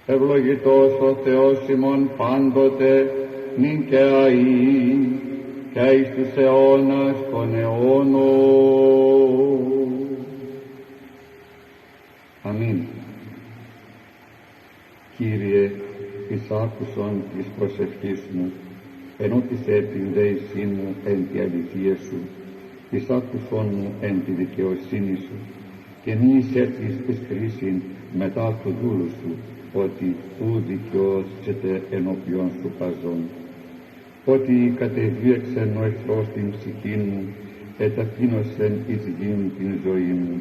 ευλογητός ο Θεός ημών πάντοτε, νυν και αεί, και εις τους αιώνας των αιώνων. Αμήν. Κύριε, εις άκουσον της προσευχής μου, ενώ της την δέησή μου εν τη αληθεία σου, εις άκουσον μου εν τη δικαιοσύνη σου, και μη εισέτης εις κρίσιν μετά του δούλου σου, ότι ου δικαιώσεται ενώπιον σου παζών. Ότι κατεδίεξεν ο εχθρός την ψυχή μου, εταπείνωσεν εις γην την ζωή μου.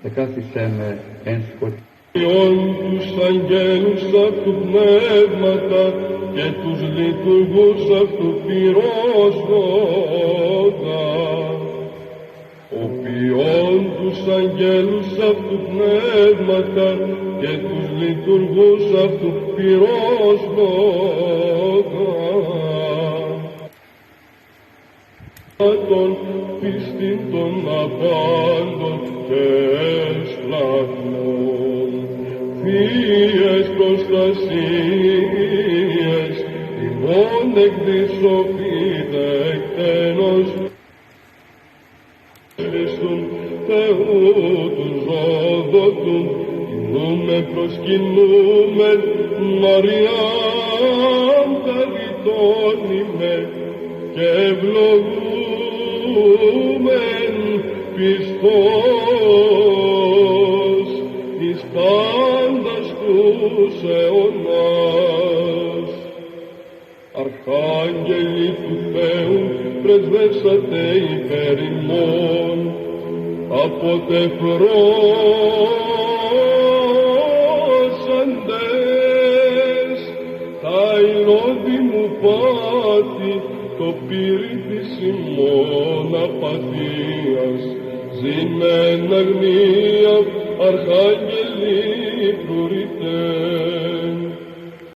Εκάθισέ με εν σκοτεινή τους αγγέλους αυτού πνεύματα και τους λειτουργούς αυτού πυρός Γόγα. Οποιόν τους αγγέλους αυτού πνεύματα και τους λειτουργούς αυτού πυρός Γόγα. Των πίστην των απάντων και εσπλαχνών, θείες προστασίες, ημών εκδισοφίδε εκτένος, Χριστούν Θεού του ζώδοτουν, κινούμε προσκυνούμεν, Μαριάμ καλυτώνημε, και ευλογούμεν πιστός εις πάντας τους αιώνας. Αρχάγγελοι του Θεού, πρεσβεύσατε υπέρ ημών, αποτεφρώσαντες τα ηρώδη πάθη, το πύρι της ημών απαθίας, ζημέν αγνία, αρχάγγελοι φρουρητές.